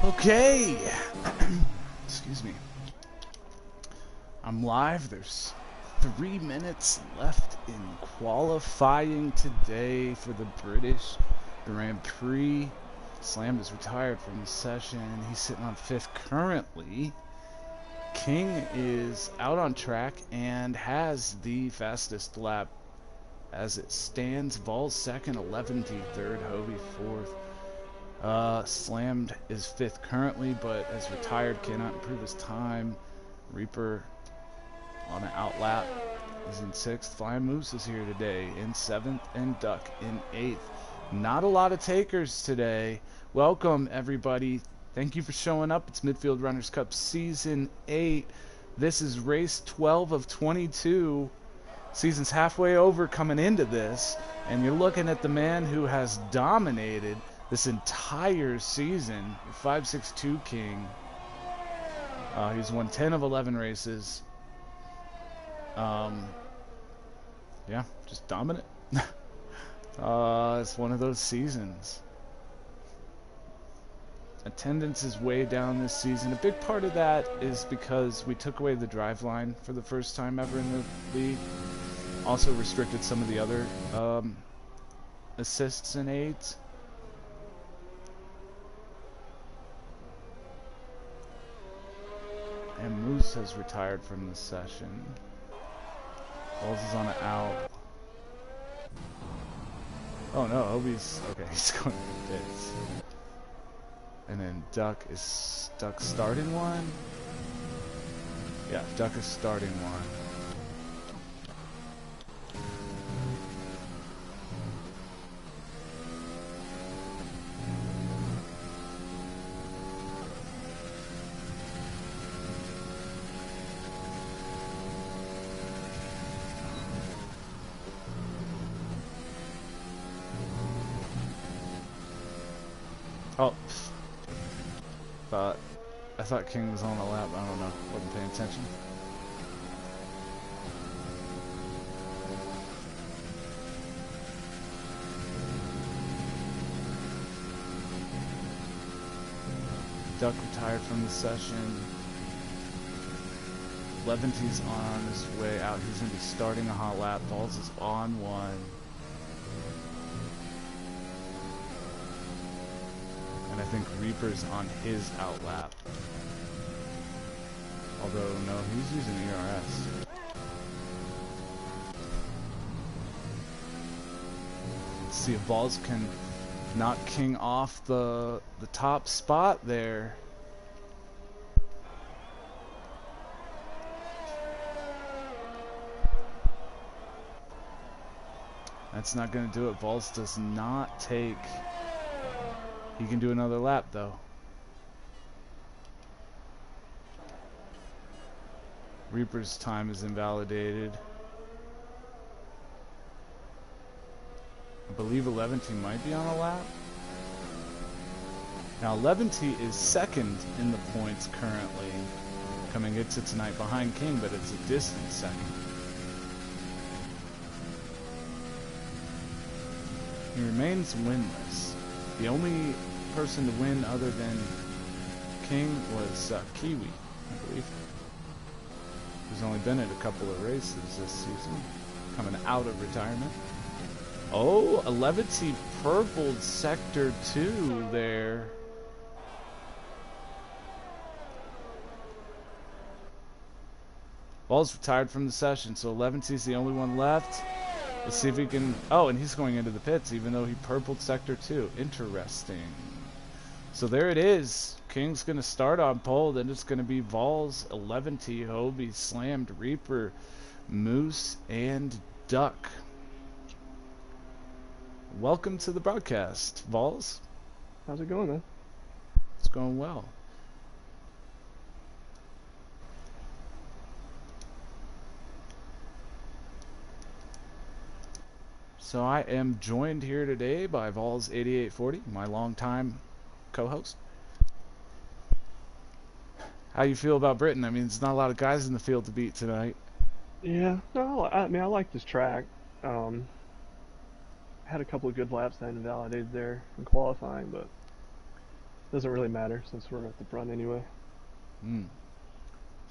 Okay. Excuse me. I'm live. There's 3 minutes left in qualifying today for the British Grand Prix. Slam is retired from the session. He's sitting on 5th currently. King is out on track and has the fastest lap as it stands. Vols second, 11T third, Hovey fourth. Slammed is 5th currently, but is retired, cannot improve his time. Reaper on an outlap is in 6th. Flying Moose is here today in 7th, and Duck in 8th. Not a lot of takers today. Welcome, everybody. Thank you for showing up. It's Midfield Runners Cup Season 8. This is race 12 of 22. Season's halfway over coming into this, and you're looking at the man who has dominated this entire season, 562 King. He's won 10 of 11 races. Yeah, just dominant. It's one of those seasons. Attendance is way down this season. A big part of that is because we took away the driveline for the first time ever in the league. Also restricted some of the other assists and aids. And Moose has retired from the session. Balls is on an out. Oh no, Obi's okay, he's going to the pits. And then Duck starting one? Yeah, Duck is starting one. Oh, I thought King was on the lap. I don't know. Wasn't paying attention. Duck retired from the session. Leventy's on his way out. He's going to be starting a hot lap. Balls is on one. And I think Reaper's on his outlap. Although, no, he's using ERS. Let's see if Balls can knock King off the top spot there. That's not going to do it. Balls does not take... He can do another lap, though. Reaper's time is invalidated. I believe 11T might be on a lap. Now 11T is 2nd in the points currently, coming into tonight behind King, but it's a distant 2nd. He remains winless. The only person to win other than King was Kiwi, I believe. Who's only been at a couple of races this season, coming out of retirement. Oh, 11T purpled Sector 2 there. Ball's retired from the session, so 11T's the only one left. Let's see if he can... Oh, and he's going into the pits, even though he purpled Sector 2. Interesting. So there it is. King's going to start on pole. Then it's going to be Vols, 11T, Hobie, Slammed, Reaper, Moose, and Duck. Welcome to the broadcast, Vols. How's it going, man? It's going well. So I am joined here today by Vols 8840, my longtime co-host. How you feel about Britain? I mean, there's not a lot of guys in the field to beat tonight. Yeah, no, I mean, I like this track. Had a couple of good laps that invalidated there in qualifying, but Doesn't really matter since we're at the front anyway. Mm.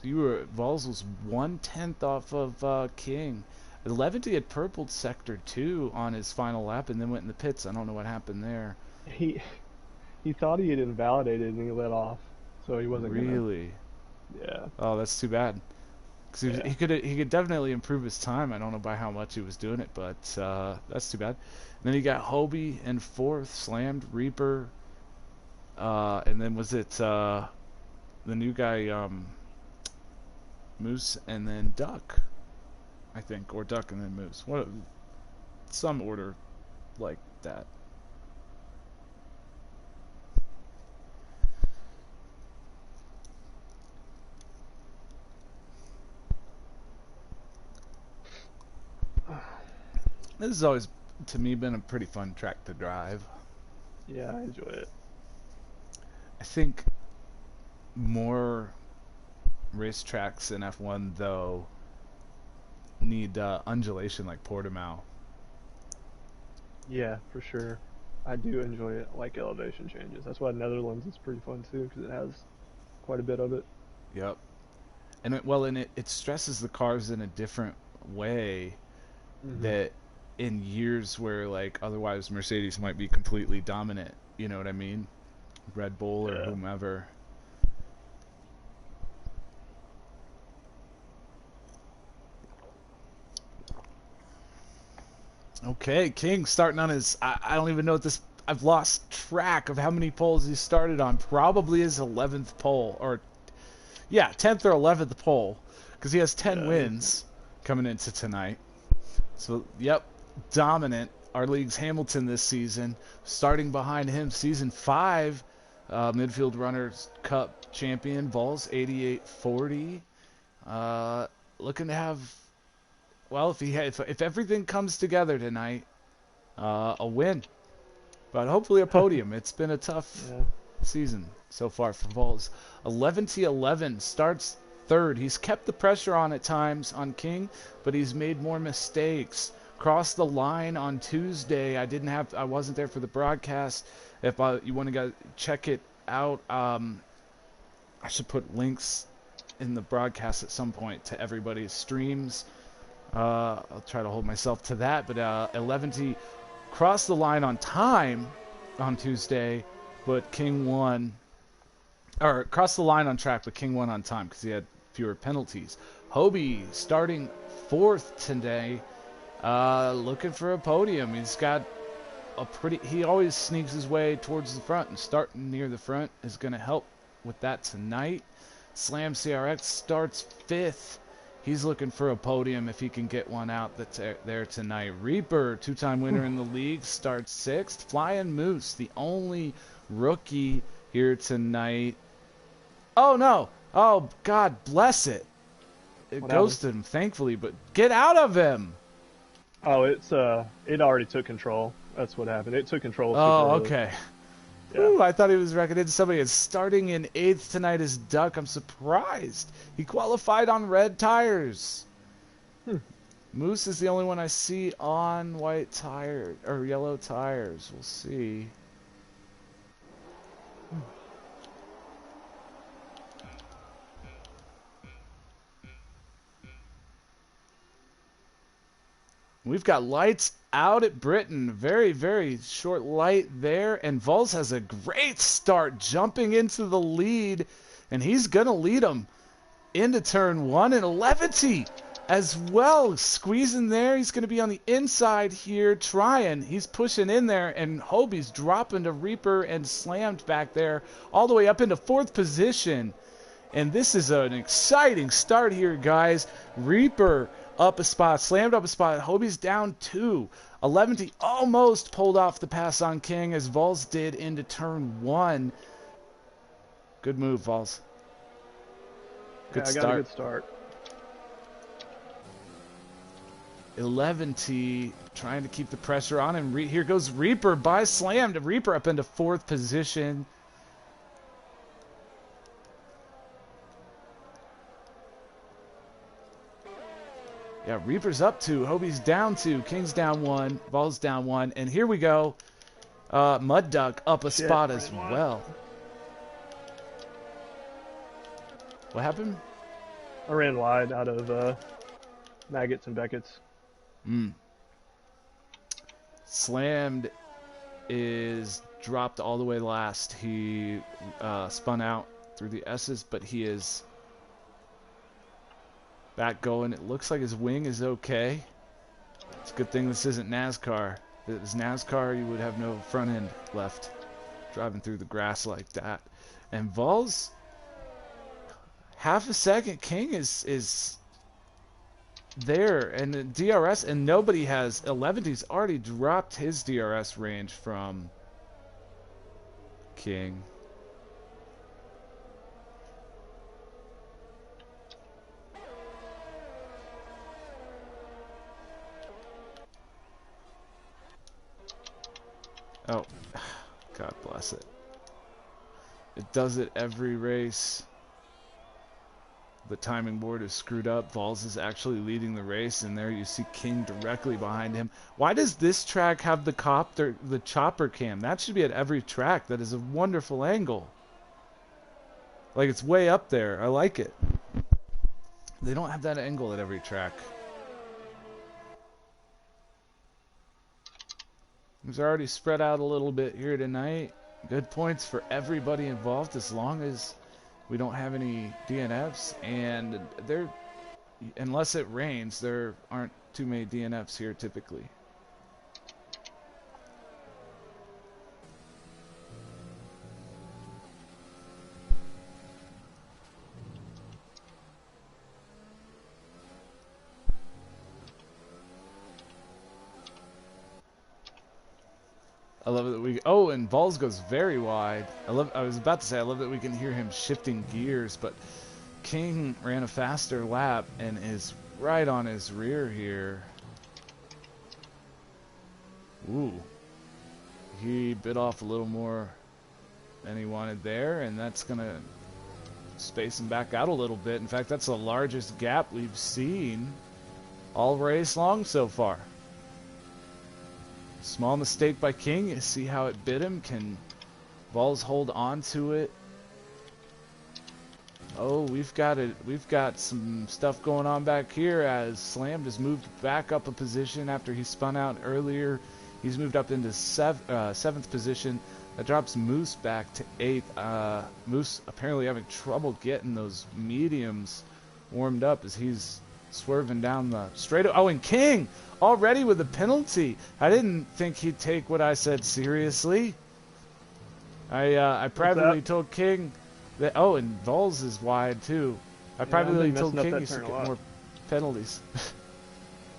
So you were Vols was 1/10 off of King. Levity had purpled sector 2 on his final lap and then went in the pits. I don't know what happened there. He he thought he had invalidated and he let off, so he wasn't gonna. Really? Yeah. Oh, that's too bad. Because Yeah. he could definitely improve his time. I don't know by how much he was doing it, but that's too bad. And then you got Hobie in fourth, slammed Reaper, and then was it the new guy Moose and then Duck, I think, or Duck and then Moose. What some order like that. This has always, to me, been a pretty fun track to drive. Yeah, I enjoy it. I think more racetracks in F1 though need undulation like Portimao. Yeah, for sure. I do enjoy it. I like elevation changes. That's why Netherlands is pretty fun too, because it has quite a bit of it. Yep. And it stresses the cars in a different way Hmm. that in years where like otherwise Mercedes might be completely dominant, you know what I mean? Red Bull or Yeah. whomever. Okay, King starting on his. I don't even know what this. I've lost track of how many poles he started on. Probably his 11th pole, or yeah, 10th or 11th pole, because he has 10 Yeah. wins coming into tonight. So yep, dominant. Our league's Hamilton this season. Starting behind him, season 5, Midfield Runners Cup champion, Vols 8840. Looking to have. Well, if everything comes together tonight, a win, but hopefully a podium. It's been a tough Yeah. season so far for Vols. 11T11 starts third. He's kept the pressure on at times on King, but he's made more mistakes. Crossed the line on Tuesday. I wasn't there for the broadcast. If you want to go check it out, I should put links in the broadcast at some point to everybody's streams. I'll try to hold myself to that, but 11T crossed the line on time on Tuesday, but King won. Or crossed the line on track, but King won on time because he had fewer penalties. Hobie starting fourth today, looking for a podium. He's got he always sneaks his way towards the front, and starting near the front is going to help with that tonight. Slam CRX starts fifth. He's looking for a podium if he can get one out that's there tonight. Reaper, two-time winner in the league, starts sixth. Flying Moose, the only rookie here tonight. Oh, no. Oh, God bless it. It What ghosted him, thankfully, but get out of him. Oh, it already took control. That's what happened. It took control super Oh, early. okay. Yeah. Ooh, I thought he was recommended. Somebody is starting in 8th tonight as Duck. I'm surprised. He qualified on red tires. Moose is the only one I see on white tire or yellow tires. We'll see. We've got lights out at Britain. Very, very short light there. And Vols has a great start jumping into the lead. And he's going to lead them into turn 1. And 11T as well. Squeezing there. He's going to be on the inside here trying. He's pushing in there. And Hobie's dropping to Reaper and slammed back there all the way up into 4th position. And this is an exciting start here, guys. Reaper up a spot, slammed up a spot. Hobie's down 2. 11T almost pulled off the pass on King as Vols did into turn 1. Good move, Vols. Good Yeah, I got a good start. 11T trying to keep the pressure on him. Here goes Reaper by slammed. Reaper up into 4th position. Yeah, Reaper's up 2, Hobie's down 2, King's down 1, Vols down 1, and here we go. Mud Duck up a spot as well. What happened? I ran wide out of Maggots and Beckett's. Slammed is dropped all the way last. He spun out through the S's, but he is back going. It looks like his wing is okay. It's a good thing this isn't NASCAR. If it was NASCAR, you would have no front end left driving through the grass like that. And Vols, half a second. King is there, and the DRS, and nobody has 11. He's already dropped his DRS range from King. Oh, God bless it. It does it every race. The timing board is screwed up. Vols is actually leading the race, and there you see King directly behind him. Why does this track have the chopper cam? That should be at every track. That is a wonderful angle. Like, it's way up there. I like it. They don't have that angle at every track. It's already spread out a little bit here tonight. Good points for everybody involved as long as we don't have any DNFs, and unless it rains, there aren't too many DNFs here typically. I love it that we... Oh, and Vols goes very wide. I was about to say, I love that we can hear him shifting gears, but King ran a faster lap and is right on his rear here. Ooh. He bit off a little more than he wanted there, and that's going to space him back out a little bit. In fact, that's the largest gap we've seen all race long so far. Small mistake by King. You see how it bit him. Can Vols hold on to it? Oh, we've got some stuff going on back here as Slammed has moved back up a position after he spun out earlier. He's moved up into seventh position. That drops Moose back to 8th. Moose apparently having trouble getting those mediums warmed up as he's swerving down the straight. Oh, and King already with a penalty. I didn't think he'd take what I said seriously. I privately told King that. Oh, and Vols is wide too. I privately told King he should get more penalties.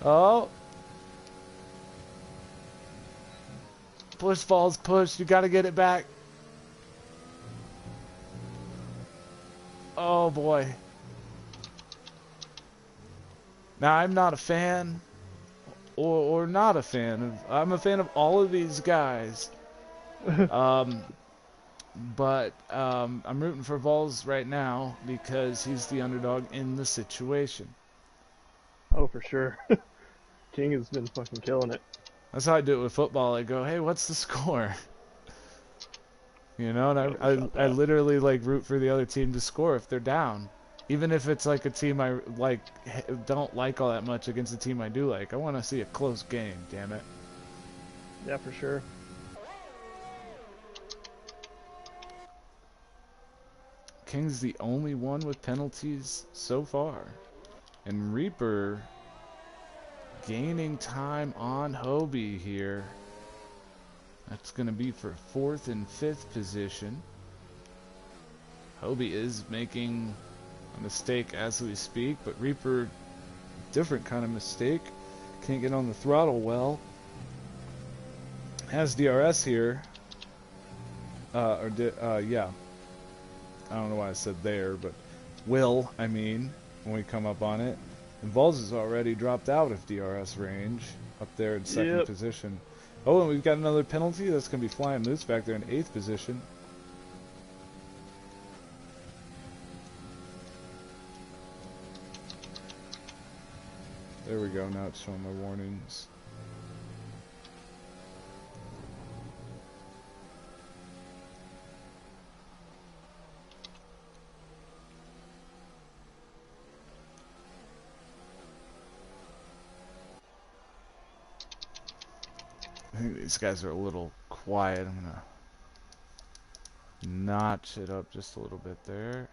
Oh. Push, Vols, push. You got to get it back. Oh, boy. Now, I'm not a fan, or not a fan. I'm a fan of all of these guys. But I'm rooting for Vols right now because he's the underdog in the situation. Oh, for sure. King has been fucking killing it. That's how I do it with football. I go, hey, what's the score? You know, and I literally like root for the other team to score if they're down. Even if it's like a team I like don't like all that much against a team I do like. I want to see a close game, damn it. Yeah, for sure. King's the only one with penalties so far. And Reaper gaining time on Hobie here. That's going to be for 4th and 5th position. Hobie is making a mistake as we speak, but Reaper, different kind of mistake. Can't get on the throttle well. Has DRS here. Yeah. I don't know why I said there, but will, I mean, when we come up on it. And Vols has already dropped out of DRS range, up there in 2nd position. Oh, and we've got another penalty. That's going to be Flying Moose back there in 8th position. There we go. Now it's showing my warnings. I think these guys are a little quiet. I'm gonna notch it up just a little bit there.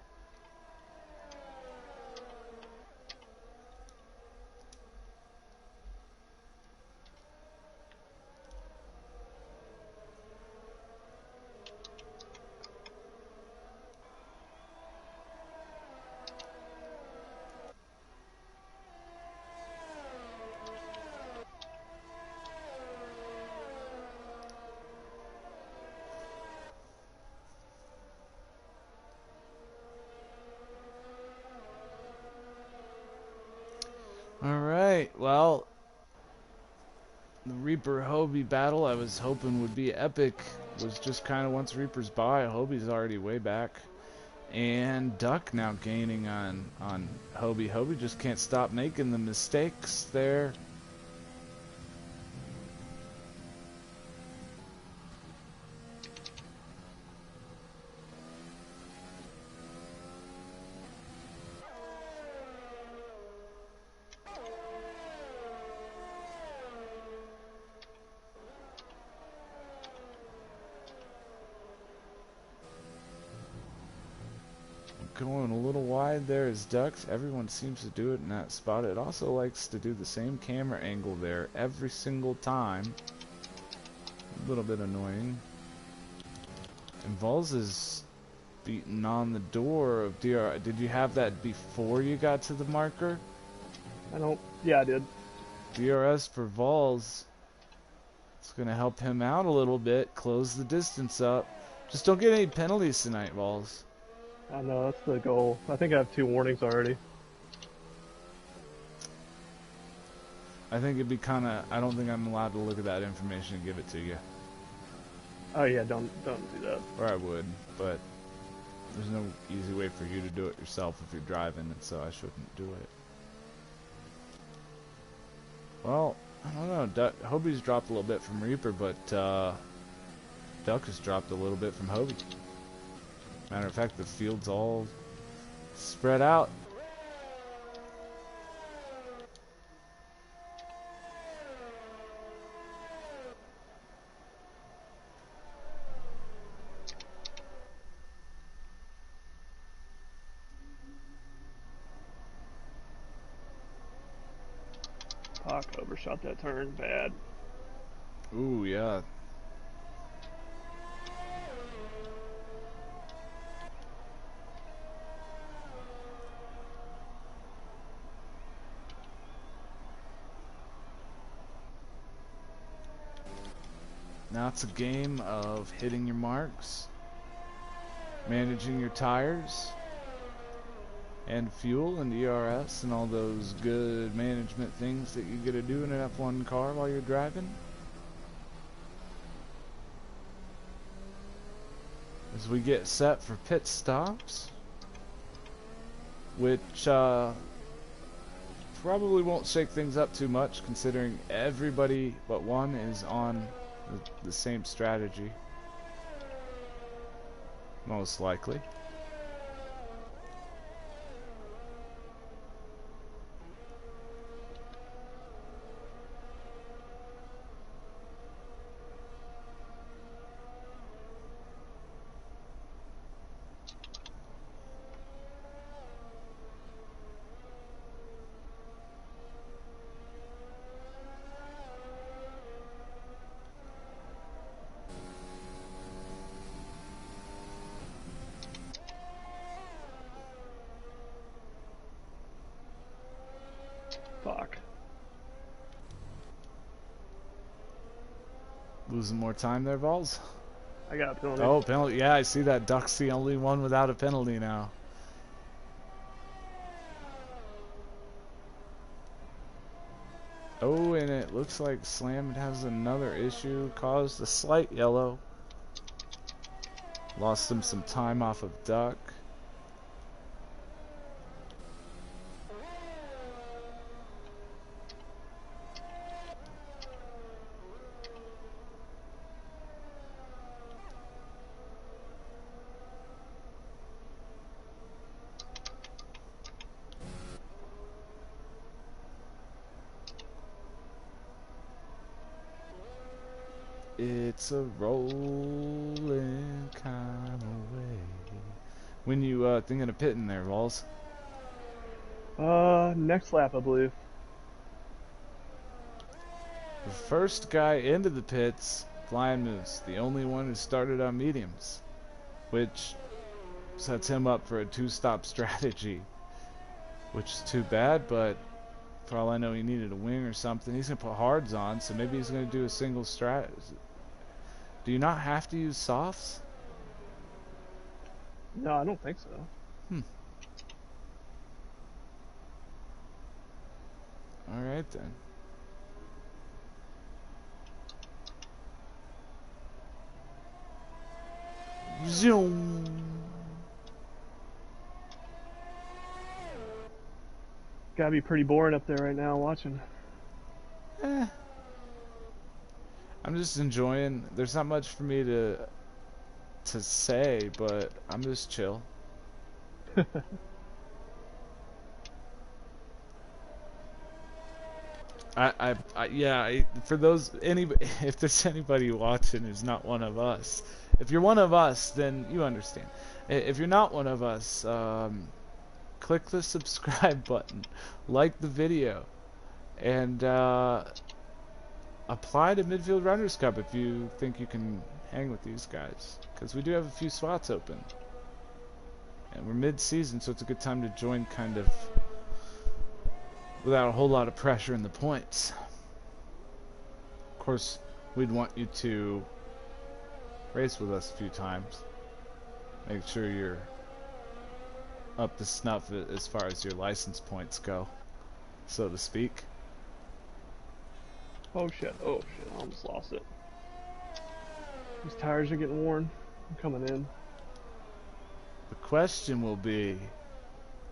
Alright, well, the Reaper Hobie battle I was hoping would be epic was just kind of once Reaper's by, Hobie's already way back. And Duck now gaining on Hobie. Hobie just can't stop making the mistakes there. Going a little wide there is Ducks. Everyone seems to do it in that spot. It also likes to do the same camera angle there every single time. A little bit annoying. And Vols is beating on the door of DR. Did you have that before you got to the marker? Yeah, I did. DRS for Vols. It's going to help him out a little bit. Close the distance up. Just don't get any penalties tonight, Vols. I know, that's the goal. I think I have 2 warnings already. I think it'd be kind of... I don't think I'm allowed to look at that information and give it to you. Oh yeah, don't do that. Or I would, but there's no easy way for you to do it yourself if you're driving, and so I shouldn't do it. Well, I don't know. Hobie's dropped a little bit from Reaper, but Duck has dropped a little bit from Hobie. Matter of fact, the field's all spread out. Pac overshot that turn bad. Ooh, yeah. Now it's a game of hitting your marks, managing your tires, and fuel and ERS and all those good management things that you get to do in an F1 car while you're driving. As we get set for pit stops, which probably won't shake things up too much considering everybody but one is on the same strategy, most likely. Fuck. Losing more time there, Vols? I got a penalty. Oh, penalty. Yeah, I see that. Duck's the only one without a penalty now. Oh, and it looks like Slam has another issue. Caused a slight yellow. Lost him some time off of Duck. It's a rolling kind of way. When you thinking of pitting there, Walls? Next lap, I believe. The first guy into the pits, Flying Moose, the only one who started on mediums, which sets him up for a two-stop strategy, which is too bad, but for all I know he needed a wing or something. He's going to put hards on, so maybe he's going to do a single strat. Do you not have to use softs? No, I don't think so. Alright then. Zoom. Gotta be pretty boring up there right now watching. I'm just enjoying. There's not much for me to say, but I'm just chill. For those if there's anybody watching who's not one of us, if you're one of us, then you understand. If you're not one of us, click the subscribe button, like the video, and apply to Midfield Runners Cup if you think you can hang with these guys, because we do have a few spots open, and we're mid-season, so it's a good time to join kind of without a whole lot of pressure in the points. Of course, we'd want you to race with us a few times. Make sure you're up to snuff as far as your license points go, so to speak. Oh shit, I almost lost it. These tires are getting worn. I'm coming in. The question will be,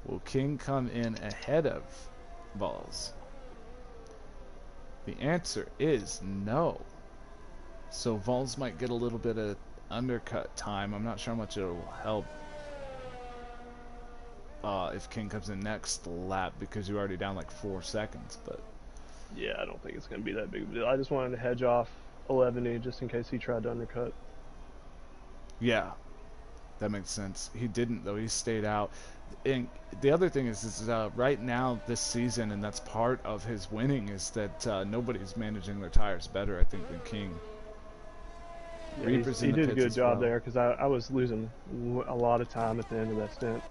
will King come in ahead of Balls? The answer is no. So Vols might get a little bit of undercut time. I'm not sure how much it'll help if King comes in next lap, because you're already down like 4 seconds. But yeah, I don't think it's going to be that big of a deal. I just wanted to hedge off 11 just in case he tried to undercut. Yeah, that makes sense. He didn't, though. He stayed out. And the other thing is right now this season, and that's part of his winning, is that nobody's managing their tires better, I think, than King. Yeah, he did a good job there, because I was losing a lot of time at the end of that stint.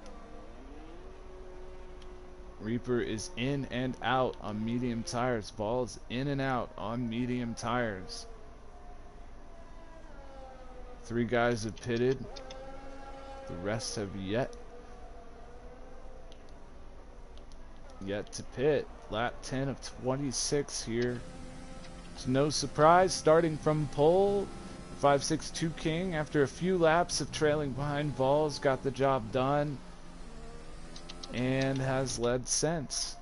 Reaper is in and out on medium tires. Balls in and out on medium tires. 3 guys have pitted. The rest have yet to pit. Lap 10 of 26 here. It's no surprise, starting from pole, 562 King, after a few laps of trailing behind Balls, got the job done and has led since.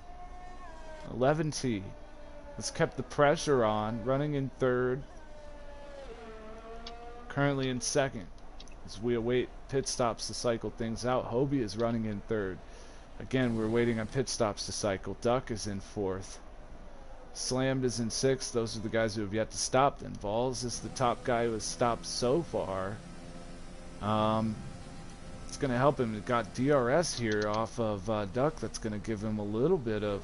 11T has kept the pressure on, running in third, currently in second as we await pit stops to cycle things out. Hobie is running in third. Again, we're waiting on pit stops to cycle. Duck is in fourth. Slammed is in sixth. Those are the guys who have yet to stop. Then Balls is the top guy who has stopped so far. It's going to help him. We've got DRS here off of Duck. That's going to give him a little bit of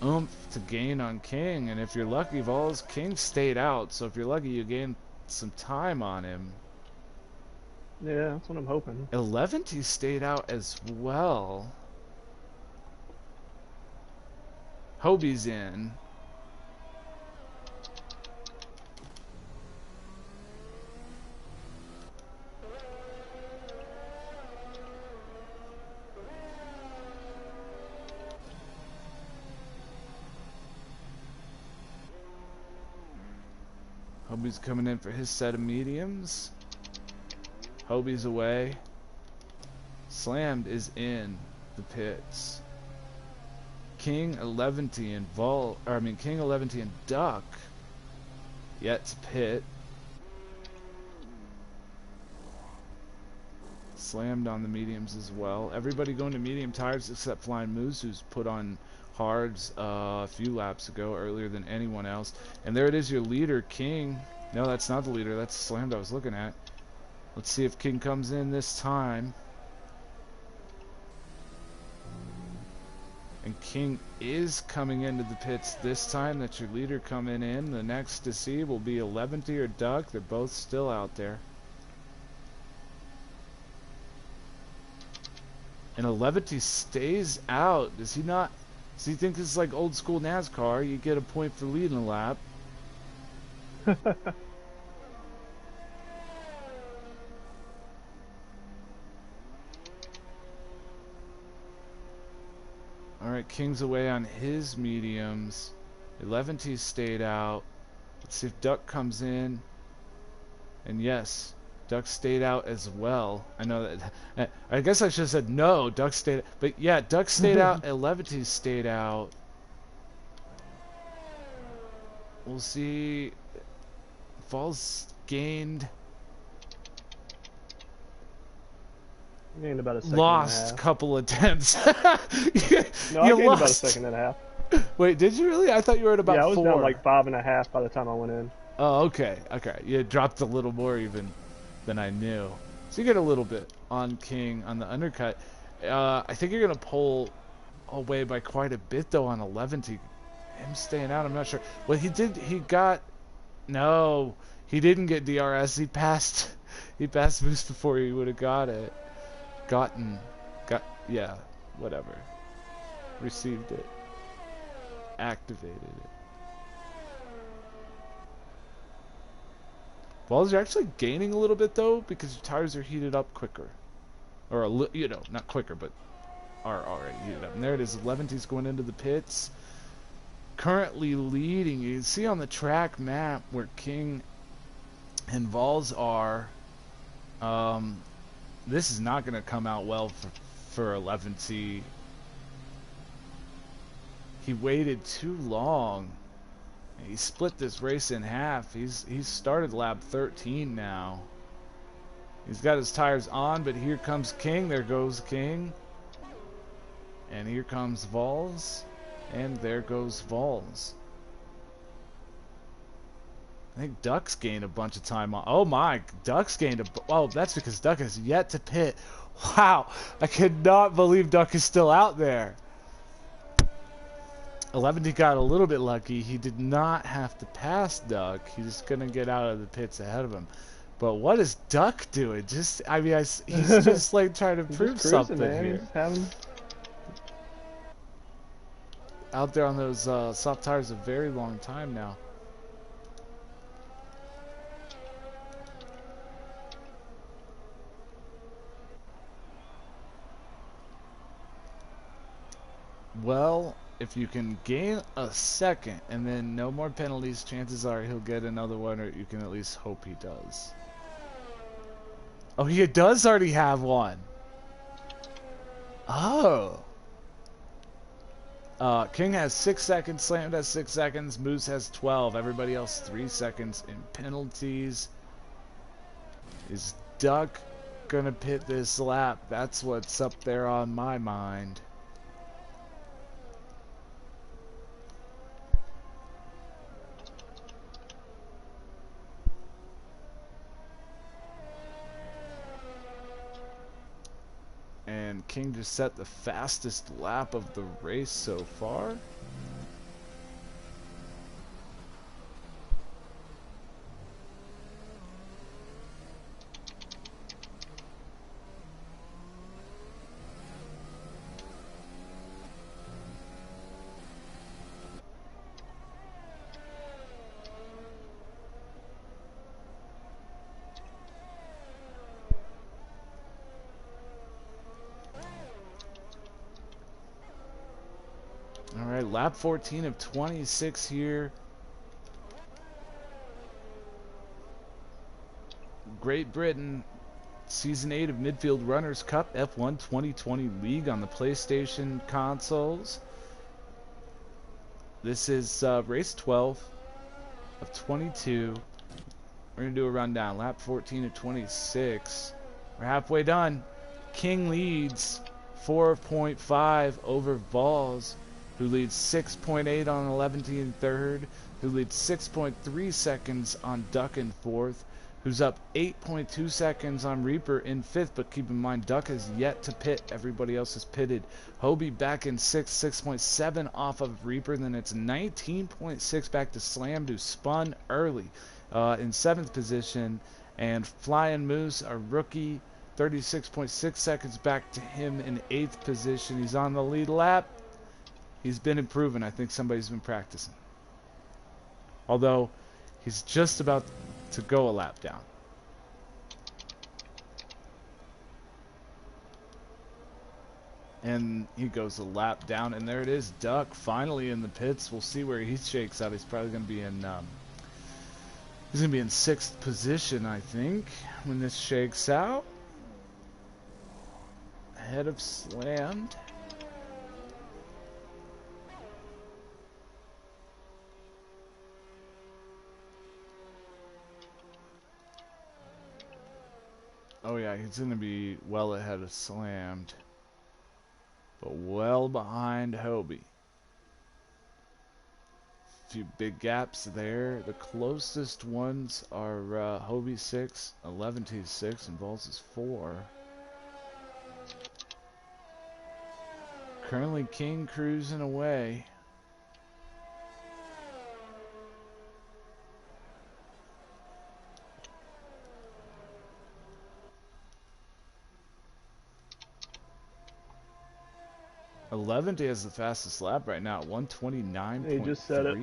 oomph to gain on King. And if you're lucky, Balls, King stayed out. So if you're lucky, you gain some time on him. Yeah, that's what I'm hoping. 11T stayed out as well. Hobie's in. Hobie's coming in for his set of mediums. Hobie's away. Slammed is in the pits. King 11T and King 11T and Duck yet to pit. Slammed on the mediums as well. Everybody going to medium tires except Flying Moose, who's put on hards a few laps ago, earlier than anyone else. And there it is, your leader, King, No, that's not the leader. That's the slammed I was looking at. Let's see if King comes in this time. And King is coming into the pits this time. That's your leader coming in. The next to see will be 11 or Duck. They're both still out there. And 11 stays out. Does he not? Does he think this is like old school NASCAR? You get a point for leading a lap. Alright, King's away on his mediums. 11 stayed out. Let's see if Duck comes in. And yes, Duck stayed out as well. I know that. I guess I should have said no. Duck stayed. But yeah, Duck stayed out. 11 stayed out. We'll see. Falls gained. Gained about a second Lost and a half. Couple attempts. No, I gained about a second and a half. Wait, did you really? I thought you were at about 4. Yeah, I was down like 5.5 by the time I went in. Oh, okay, okay. You dropped a little more even than I knew. So you get a little bit on King on the undercut. I think you're gonna pull away by quite a bit though on 11. Him staying out, I'm not sure. Well, he did. He got. No, he didn't get DRS. He passed. He passed Moose before he would have got it. Yeah, whatever. Received it. Activated it. Balls are actually gaining a little bit though because your tires are heated up quicker, or not quicker, but are already heated up. And there it is. 11's going into the pits. Currently leading. You can see on the track map where King and Vols are. This is not going to come out well for 11C. He waited too long. He split this race in half. He's started lap 13 now. He's got his tires on, but here comes King. There goes King. And here comes Vols. And there goes Vols. I think Duck's gained a bunch of time on. Oh my, Duck's gained oh, that's because Duck has yet to pit. Wow, I could not believe Duck is still out there. 11 got a little bit lucky. He did not have to pass Duck. He's gonna get out of the pits ahead of him. But what is Duck doing? Just, I mean, he's just like trying to prove something here. Out there on those soft tires a very long time now. Well, if you can gain a second and then no more penalties, chances are he'll get another one, or you can at least hope he does. Oh, he does already have one. Oh. King has 6 seconds, Slammed has 6 seconds, Moose has 12. Everybody else 3 seconds in penalties. Is Duck gonna pit this lap? That's what's up there on my mind. And King just set the fastest lap of the race so far. Alright, lap 14 of 26 here. Great Britain, Season 8 of Midfield Runners Cup, F1 2020 League on the PlayStation consoles. This is race 12 of 22. We're going to do a rundown. Lap 14 of 26. We're halfway done. King leads 4.5 over Vols, who leads 6.8 on 11th and 3rd. who leads 6.3 seconds on Duck in 4th, who's up 8.2 seconds on Reaper in 5th, but keep in mind Duck has yet to pit. Everybody else is pitted. Hobie back in 6th, 6.7 off of Reaper. Then it's 19.6 back to Slammed, who spun early in 7th position. And Flying Moose, a rookie, 36.6 seconds back to him in 8th position. He's on the lead lap. He's been improving. I think somebody's been practicing. Although he's just about to go a lap down. And he goes a lap down, and there it is. Duck finally in the pits. We'll see where he shakes out. He's probably going to be in he's going to be in 6th position, I think, when this shakes out. Ahead of Slammed. Oh yeah, he's going to be well ahead of Slammed, but well behind Hobie. A few big gaps there. The closest ones are Hobie 6, 11T 6, and Balls is 4. Currently King cruising away. Eleventy has the fastest lap right now at 129.3. He just said it.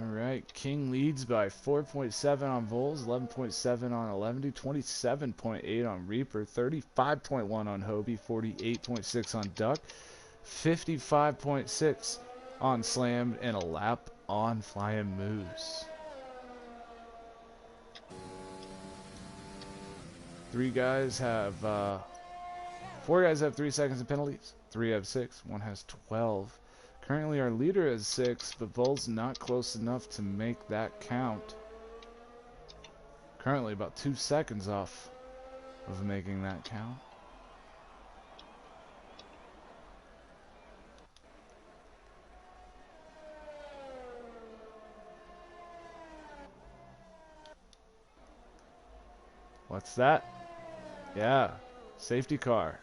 Alright, King leads by 4.7 on Vols, 11.7 on 11, 27.8 on Reaper, 35.1 on Hobie, 48.6 on Duck, 55.6 on Slam, and a lap on Flying Moose. 4 guys have 3 seconds of penalties. 3 have 6. 1 has 12. Currently our leader is 6, but Vol's not close enough to make that count. Currently about 2 seconds off of making that count. What's that? Yeah, safety car.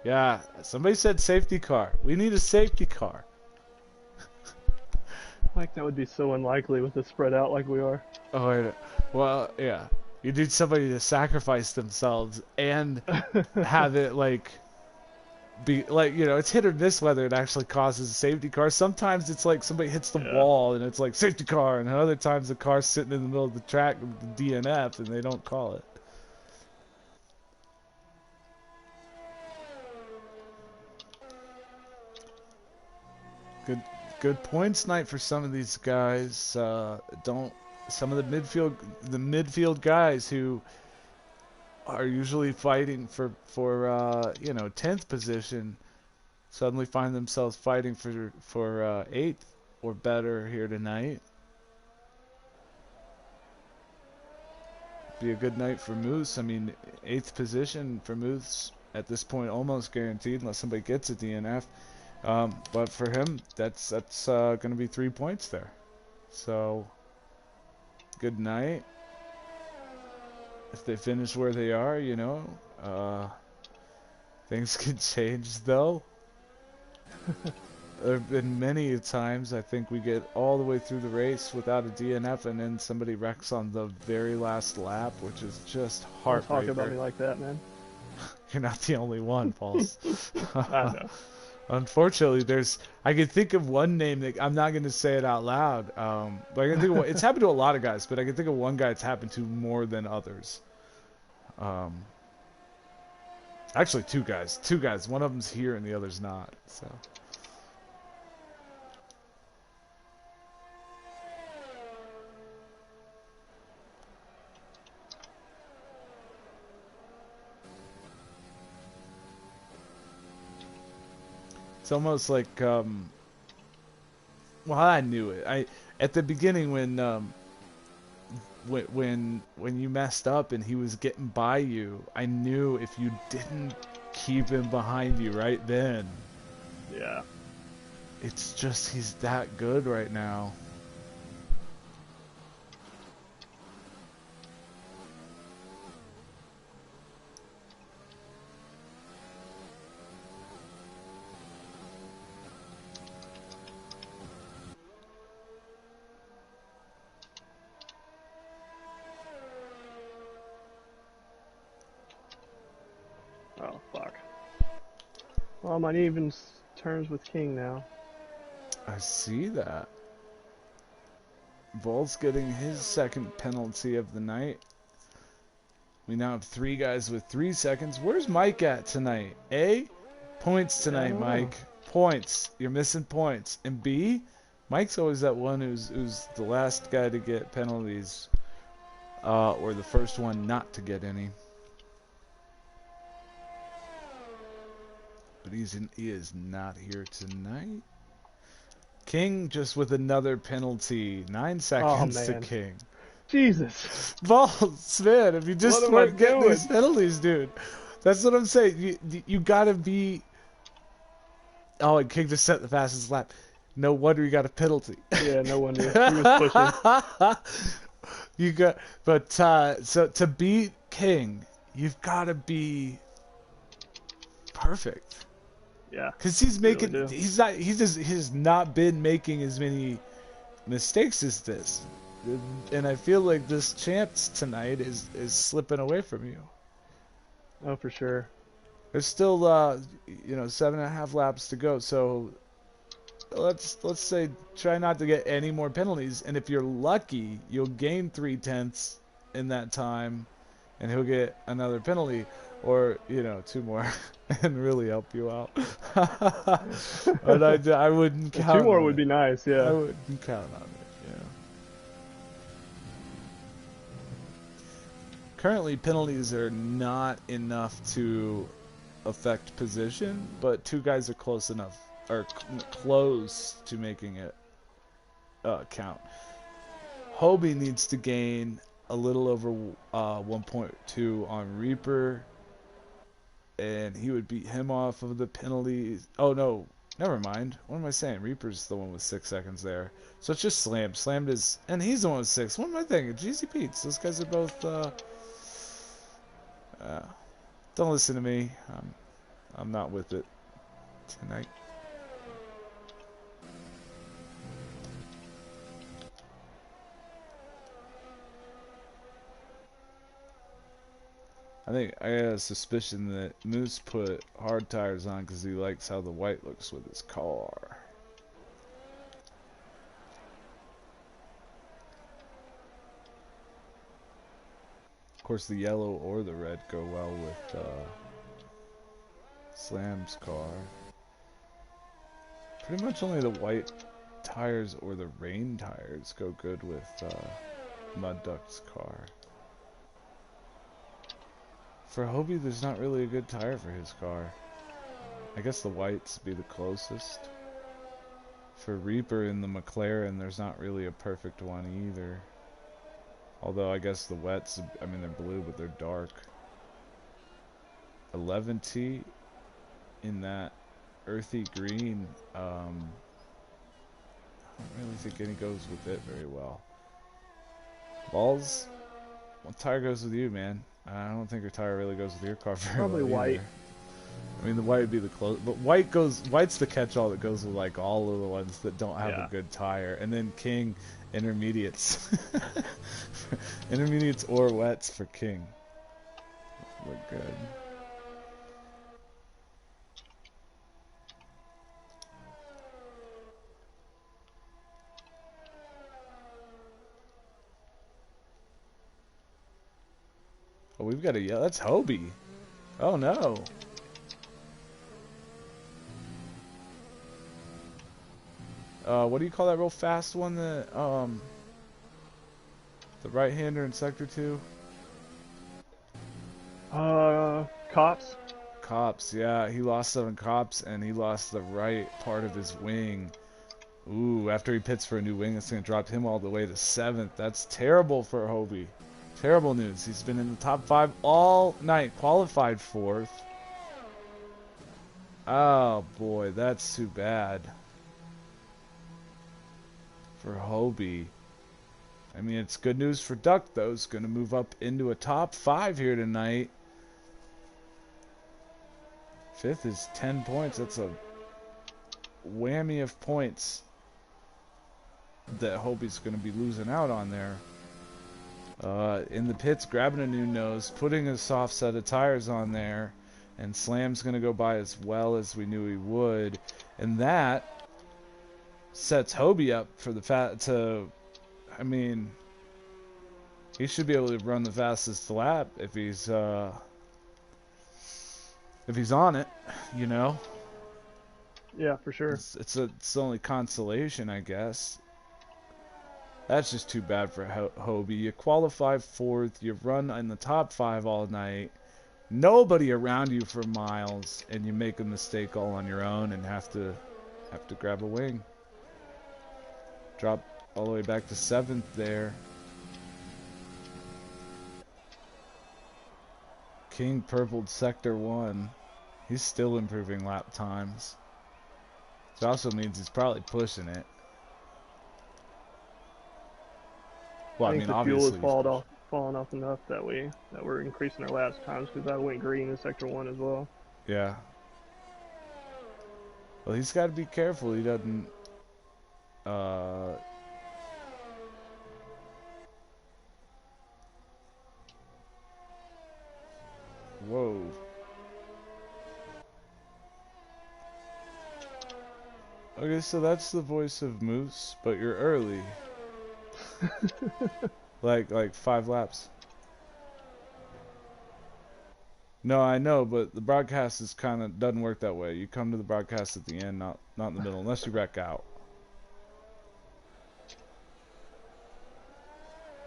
Yeah, somebody said safety car. We need a safety car. Like, that would be so unlikely with it spread out like we are. Oh, well, yeah. You need somebody to sacrifice themselves and have it, like, be, like, you know, it's hit or miss whether it actually causes a safety car. Sometimes it's like somebody hits the wall and it's like safety car, and other times the car's sitting in the middle of the track with the DNF and they don't call it. Good points night for some of these guys. Some of the midfield guys who are usually fighting for you know, 10th position suddenly find themselves fighting for 8th or better here tonight. Be a good night for Moose. I mean, 8th position for Moose at this point almost guaranteed unless somebody gets a DNF. But for him, that's going to be 3 points there. So, good night. If they finish where they are, you know, things can change though. There have been many times I think we get all the way through the race without a DNF, and then somebody wrecks on the very last lap, which is just heartbreaker. Don't talk about me like that, man. You're not the only one, Pauls. I know. Unfortunately, I can think of one name that I'm not going to say it out loud. But I can think of it's happened to a lot of guys, but I can think of one guy it's happened to more than others. Actually, two guys. One of them's here and the other's not. So. It's almost like, well, I knew it. At the beginning when when you messed up and he was getting by you, I knew if you didn't keep him behind you right then. Yeah. It's just he's that good right now. Oh, fuck. Well, I'm on even terms with King now. I see that. Vol's getting his second penalty of the night. We now have 3 guys with 3 seconds. Where's Mike at tonight? A, points tonight, Yeah, Mike. Points. You're missing points. And B, Mike's always that one who's the last guy to get penalties, or the first one not to get any. But he is not here tonight. King just with another penalty. 9 seconds to King. Jesus. Balls, man, if you just weren't getting doing? these penalties, dude. That's what I'm saying. You gotta be... Oh, and King just set the fastest lap. No wonder you got a penalty. Yeah, no wonder. He was pushing. You got... But, so to beat King, you've gotta be perfect. Yeah. Because he's making... Really he's not been making as many mistakes as this. And I feel like this chance tonight is slipping away from you. Oh, for sure. There's still 7.5 laps to go, so let's say try not to get any more penalties, and if you're lucky, you'll gain 3/10 in that time, and he'll get another penalty, or 2 more, and really help you out. But I wouldn't count. 2 more on would it. be nice. Yeah. I wouldn't count on it. Currently, penalties are not enough to affect position, but 2 guys are close enough, or close to making it count. Hobie needs to gain a little over 1.2 on Reaper, and he would beat him off of the penalties. Oh no, never mind. What am I saying? Reaper's the one with 6 seconds there. So it's just Slam. Slammed is, and he's the one with 6. What am I thinking? Jeezy Pete's. Those guys are both. Don't listen to me. I'm not with it tonight. I think I got a suspicion that Moose put hard tires on because he likes how the white looks with his car. Of course, the yellow or the red go well with Slam's car. Pretty much only the white tires or the rain tires go good with Mud Duck's car. For Hobie, there's not really a good tire for his car. I guess the whites be the closest. For Reaper in the McLaren, there's not really a perfect one either. Although I guess the wets, I mean they're blue, but they're dark. 11T in that earthy green. I don't really think any goes with it very well. Balls, what tire goes with you, man? I don't think your tire really goes with your car very well. Probably white. Either. I mean, the white would be the close, but white's the catch-all that goes with like all of the ones that don't have a good tire, and then King, intermediates, intermediates or wets for King. Look good. Oh, we've got a yell. That's Hobie. Oh no. What do you call that real fast one that the right-hander in Sector 2? Cops. Cops, yeah. He lost 7 cops and he lost the right part of his wing Ooh, after he pits for a new wing, it's going to drop him all the way to 7th. That's terrible for Hobie. Terrible news. He's been in the top 5 all night. Qualified 4th. Oh, boy. That's too bad for Hobie. I mean, it's good news for Duck, though. He's going to move up into a top 5 here tonight. 5th is 10 points. That's a whammy of points that Hobie's going to be losing out on there. In the pits, grabbing a new nose, putting a soft set of tires on there, and Slam's going to go by as well as we knew he would. And that sets Hobie up for the I mean, he should be able to run the fastest lap if he's on it, you know. Yeah, for sure. It's the only consolation, I guess. That's just too bad for Hobie. You qualify 4th, you run in the top 5 all night, nobody around you for miles, and you make a mistake all on your own and have to grab a wing. Drop all the way back to 7th there. King purpled sector 1. He's still improving lap times. Which also means he's probably pushing it. Well, I think mean, the fuel obviously has fallen off enough that we're increasing our laps times because I went green in sector 1 as well. Yeah. Well, he's got to be careful. He doesn't. Whoa. Okay, so that's the voice of Moose, but you're early. like 5 laps. No, I know, but the broadcast is doesn't work that way. You come to the broadcast at the end, not in the middle, unless you wreck out.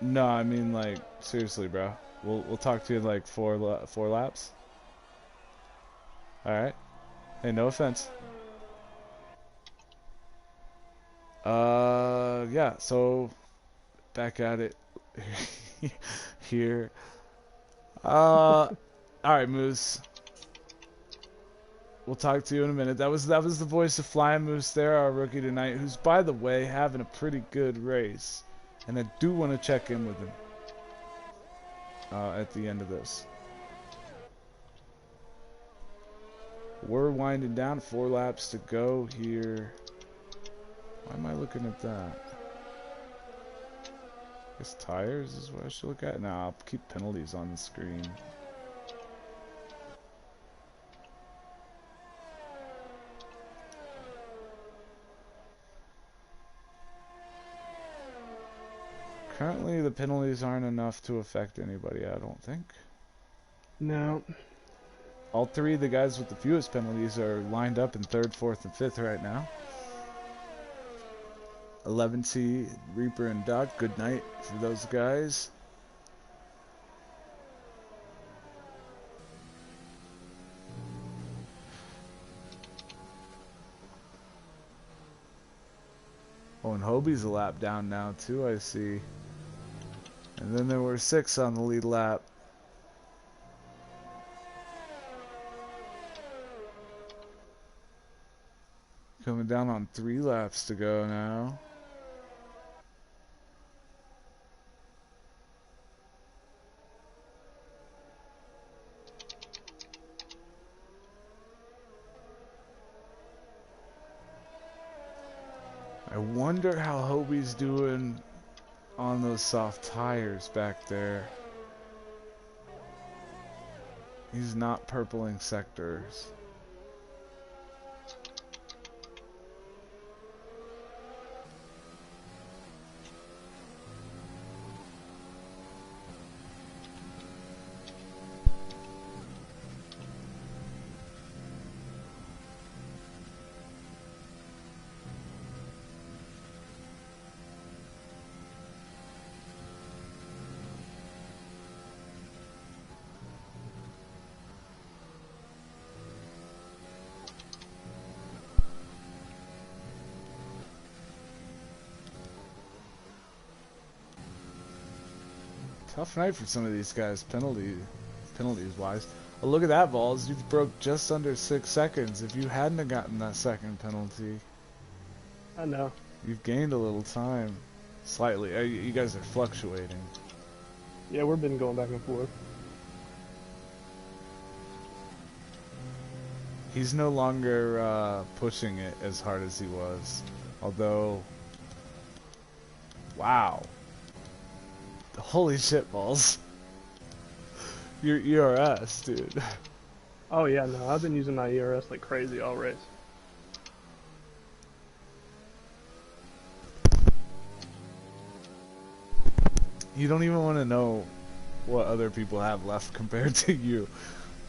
No, I mean, like, seriously, bro. We'll talk to you in like 4 laps. All right. Hey, no offense. Yeah. So back at it here. All right, Moose. We'll talk to you in a minute. That was the voice of Flying Moose there, our rookie tonight, who's, by the way, having a pretty good race. And I do want to check in with him at the end of this. We're winding down. 4 laps to go here. Why am I looking at that? I guess tires is what I should look at. Nah, I'll keep penalties on the screen. Currently, the penalties aren't enough to affect anybody, I don't think. No. All 3 of the guys with the fewest penalties are lined up in 3rd, 4th, and 5th right now. 11C, Reaper, and Doc, good night for those guys. Oh, and Hobie's a lap down now, too, I see. And then there were 6 on the lead lap. Coming down on 3 laps to go now. I wonder how Hobie's doing on those soft tires back there. He's not purpling sectors. Tough night for some of these guys, penalties wise. Well, look at that, Balls. You broke just under 6 seconds. If you hadn't have gotten that second penalty, I know. you've gained a little time. Slightly. You guys are fluctuating. Yeah, we've been going back and forth. He's no longer pushing it as hard as he was. Although, wow. Holy shit, Balls. Your ERS, dude. Oh yeah, no, I've been using my ERS like crazy all race. You don't even want to know what other people have left compared to you.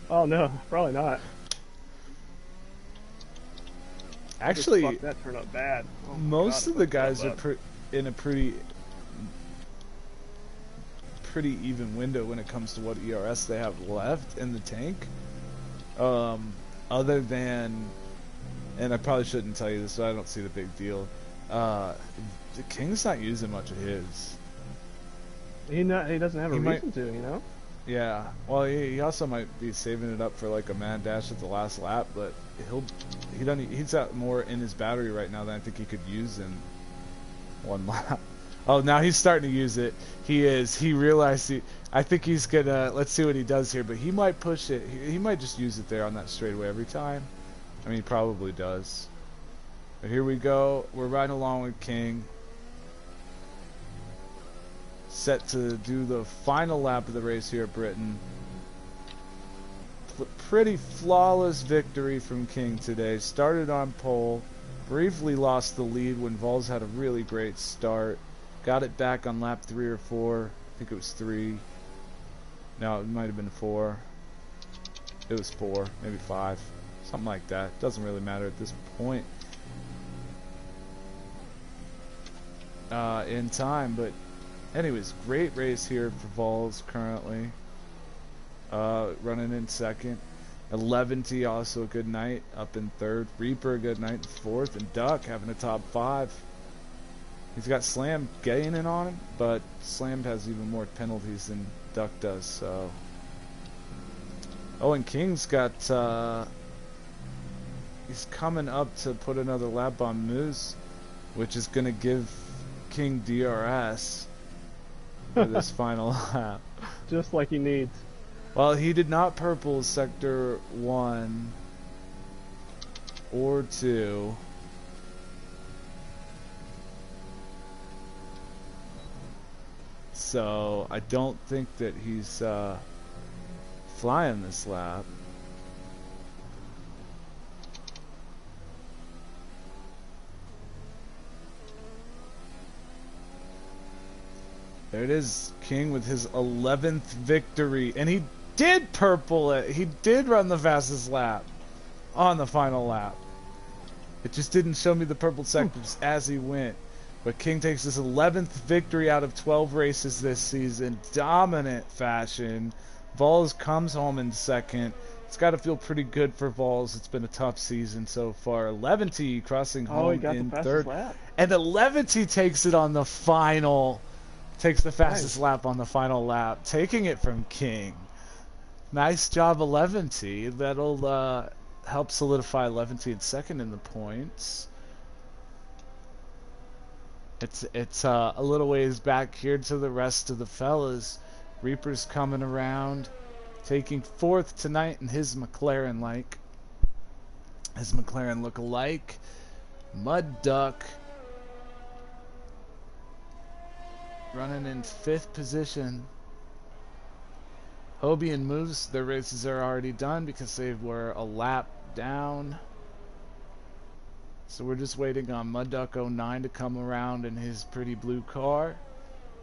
Oh no, probably not. Actually, fuck, that turned out bad. Oh most God, of the guys are in a pretty even window when it comes to what ERS they have left in the tank. Other than, and I probably shouldn't tell you this, so I don't see the big deal. The King's not using much of his. He doesn't have a reason to, you know? Yeah. Well, he also might be saving it up for like a mad dash at the last lap, but he's got more in his battery right now than I think he could use in one lap. Oh, now he's starting to use it. He realized I think he's gonna, let's see what he does here, but he might push it. He might just use it there on that straightaway every time. I mean, he probably does. But here we go. We're riding along with King. Set to do the final lap of the race here at Britain. Pretty flawless victory from King today. Started on pole. Briefly lost the lead when Vols had a really great start. Got it back on lap 3 or 4. I think it was 3. No, it might have been 4. It was 4, maybe 5. Something like that. Doesn't really matter at this point in time. But anyways, great race here for Vols currently. Running in second. 11T also a good night up in third. Reaper a good night in fourth. And Duck having a top 5. He's got Slam gaining on him, but Slam has even more penalties than Duck does, so. Oh, and King's got, he's coming up to put another lap on Moose, which is going to give King DRS for this final lap. Just like he needs. Well, he did not purple Sector 1 or 2. So I don't think that he's flying this lap. There it is, King with his 11th victory, and he did purple it. He did run the fastest lap on the final lap. It just didn't show me the purple sectors as he went. But King takes his 11th victory out of 12 races this season. Dominant fashion. Vols comes home in second. It's got to feel pretty good for Vols. It's been a tough season so far. 11T crossing home in third. Lap. And 11T takes it on the final. Takes the fastest lap on the final lap. Taking it from King. Nice job, 11T. That'll help solidify 11T in second in the points. It's a little ways back here to the rest of the fellas. Reaper's coming around, taking fourth tonight in his McLaren look-alike. Mud Duck running in 5th position. Hobie and Moose, their races are already done because they were a lap down. So we're just waiting on Mud Duck 09 to come around in his pretty blue car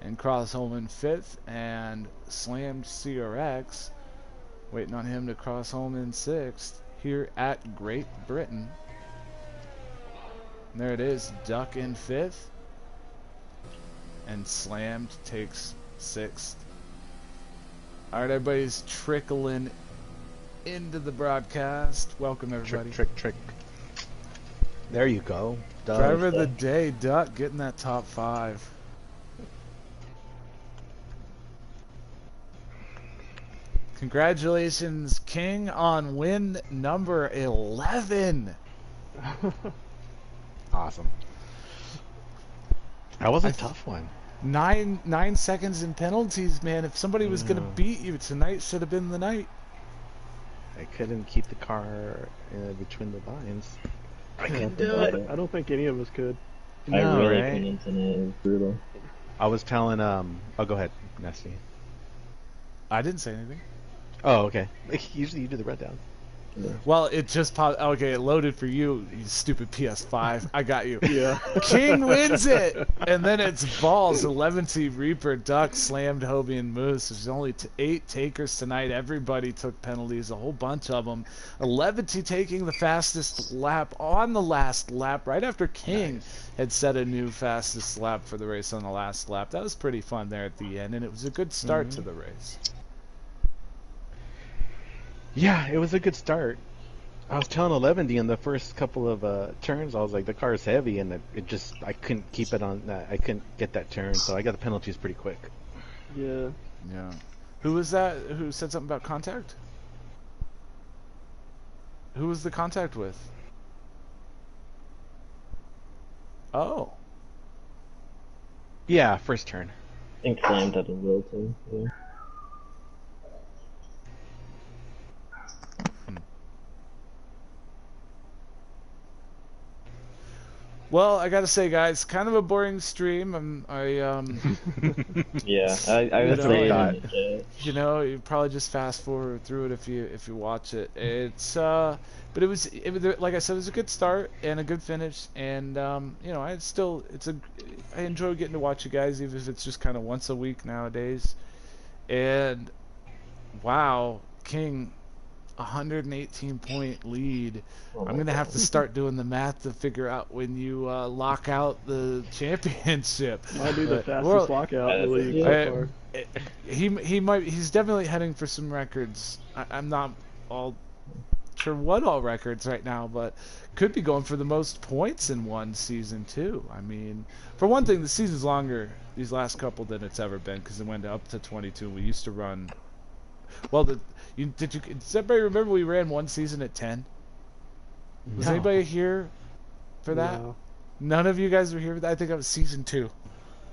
and cross home in 5th, and Slammed CRX waiting on him to cross home in 6th here at Great Britain. And there it is, Duck in 5th, and Slammed takes 6th. Alright, everybody's trickling into the broadcast. Welcome, everybody. Trick. There you go. Driver of the day, Duck, getting that top 5. Congratulations, King, on win number 11. Awesome. That was a tough one. 9 seconds in penalties, man. If somebody was going to beat you, tonight should have been the night. I couldn't keep the car between the lines. I couldn't do I it. don't think any of us could. I No, really right? couldn't tonight. It was brutal. I was telling oh, go ahead, Nasty. I didn't say anything. Oh, okay. Usually you do the rundown. Yeah. Well, it just popped. Okay, it loaded for you, you stupid PS5. I got you. Yeah. King wins it, and then it's balls. 11T Reaper, Duck slammed Hobie and Moose. There's only 8 takers tonight. Everybody took penalties, a whole bunch of them. 11T taking the fastest lap on the last lap, right after King had set a new fastest lap for the race on the last lap. That was pretty fun there at the end, and it was a good start to the race. Yeah, it was a good start. I was telling 11D in the first couple of turns, I was like, the car is heavy, and I couldn't keep it on that. I couldn't get that turn, so I got the penalties pretty quick. Yeah. Yeah. Who was that? Who said something about contact? Who was the contact with? Oh. Yeah, first turn. I think Slammed had a little too. Yeah. Well, I gotta say, guys, kind of a boring stream. Yeah, I was know, saying God. in the chat. You know, you probably just fast forward through it if you watch it. It's but it was like I said, it was a good start and a good finish, and you know, I enjoy getting to watch you guys, even if it's just kind of once a week nowadays. And wow, King, 118-point lead. Oh I'm gonna have to start doing the math to figure out when you lock out the championship. Might be the But fastest lockout in the league so far. He's definitely heading for some records. I'm not all sure what all records right now, but could be going for the most points in one season too. I mean, for one thing, the season's longer these last couple than it's ever been because it went up to 22. We used to run. Well, does everybody remember we ran one season at 10? Was No. anybody here for that? No. None of you guys were here for that? I think that was season 2.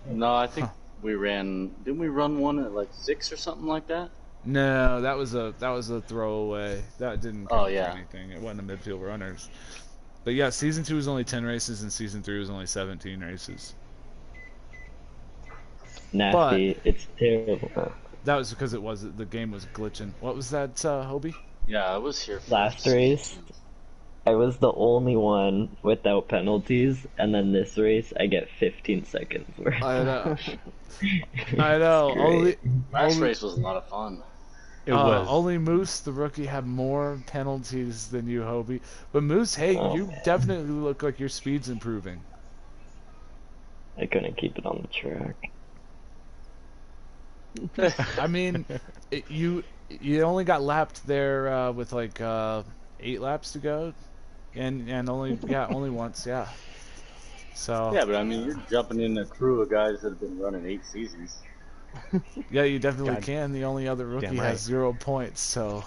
No, I think we ran. Didn't we run one at like 6 or something like that? No, that was a throwaway. That didn't count Oh, yeah. for anything. It wasn't a Midfield Runners. But yeah, season 2 was only 10 races and season 3 was only 17 races. Nasty. It's terrible. That was because the game was glitching. What was that, Hobie? Yeah, I was here. For Last race, I was the only one without penalties, and then this race, I get 15 seconds worth. I know. I know. Great. Last race was a lot of fun. It was. Only Moose, the rookie, had more penalties than you, Hobie. But Moose, hey, Oh, you man. definitely look like your speed's improving. I couldn't keep it on the track. I mean, you only got lapped there with like 8 laps to go, and only once, yeah. So Yeah, but I mean, you're jumping in a crew of guys that have been running 8 seasons. yeah, you definitely God. can. The only other rookie Damn right. has 0 points, so.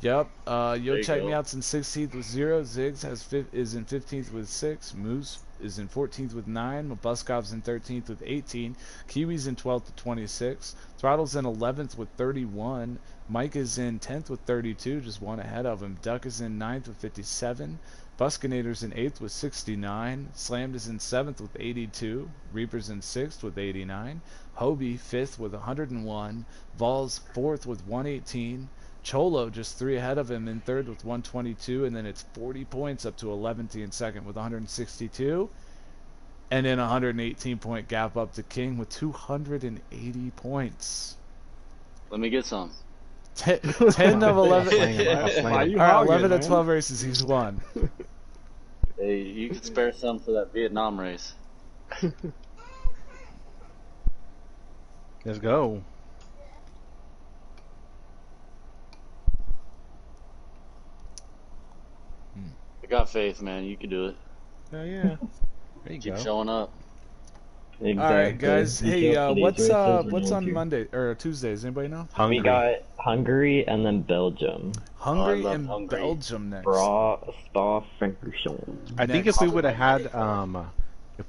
Yep. Yo, you check go. me out's in 16th with 0. Ziggs is in 15th with 6. Moose is in 14th with 9. Mabuskov's in 13th with 18. Kiwi's in 12th with 26. Throttle's in 11th with 31. Mike is in 10th with 32, just one ahead of him. Duck is in 9th with 57. Buskinator's in 8th with 69. Slammed is in 7th with 82. Reaper's in 6th with 89. Hobie 5th with 101. Vols 4th with 118. Cholo just 3 ahead of him in 3rd with 122, and then it's 40 points up to 11th in 2nd with 162, and then a 118-point gap up to King with 280 points. Let me get some. 10 of 11. I'll slang Why him. you All right, hogging, 11 of man? 12 races he's won. Hey, you can spare some for that Vietnam race. Let's go. I got faith, man. You can do it. Oh yeah. There you Keep go. showing up. Exactly. All right, guys. You Hey, show up for these what's races and what's you'll on hear. Monday or Tuesdays? Anybody know? We got Hungary and then Belgium. Hungary love and Hungary. Belgium next. Spa-Francorchamps. I think Next. if we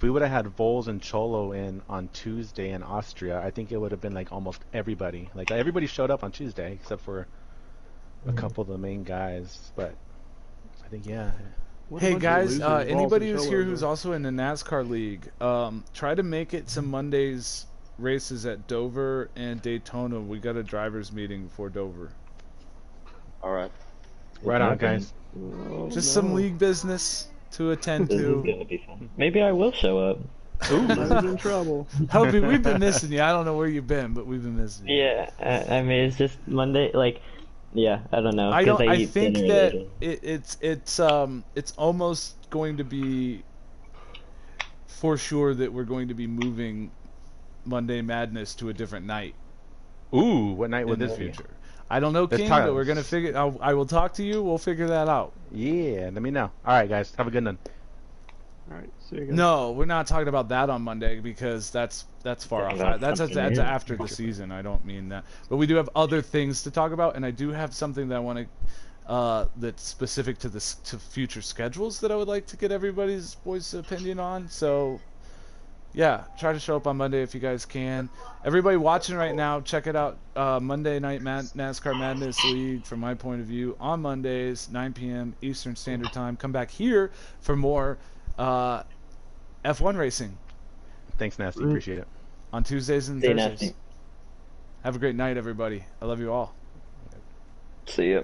would have had Vols and Cholo in on Tuesday in Austria, I think it would have been like almost everybody. Like everybody showed up on Tuesday except for a couple of the main guys. But I think What a Hey bunch of guys, losers, balls, anybody and who's here cholos who's are. also in the NASCAR League, try to make it to Monday's races at Dover and Daytona. We got a drivers meeting for Dover. All right. right on, guys. Oh, Just no. some league business to attend This is to. gonna be fun. Maybe I will show up. Might be in trouble. Hubby, we've been missing you. I don't know where you've been, but we've been missing you. Yeah, I mean it's just Monday. Like, yeah, I don't know. I 'cause don't. I eat think dinner that later. it's almost going to be for sure that we're going to be moving Monday Madness to a different night Ooh, what night in would the this be? future. I don't know, Let's King, talk- but we're gonna figure. I will talk to you. We'll figure that out. Yeah, let me know. All right, guys, have a good one. All right, see you guys. No, we're not talking about that on Monday because that's far Yeah, off. that's That's something new. after the season. I don't mean that, but we do have other things to talk about, and I do have something that I want to that's specific to to future schedules that I would like to get everybody's voice opinion on. So, yeah, try to show up on Monday if you guys can. Everybody watching right now, check it out. Monday night NASCAR Madness League, from my point of view, on Mondays, 9 p.m. Eastern Standard Time. Come back here for more F1 racing Thanks, Nasty. Appreciate it. on Tuesdays and See you, Thursdays. Nasty. Have a great night, everybody. I love you all. See ya.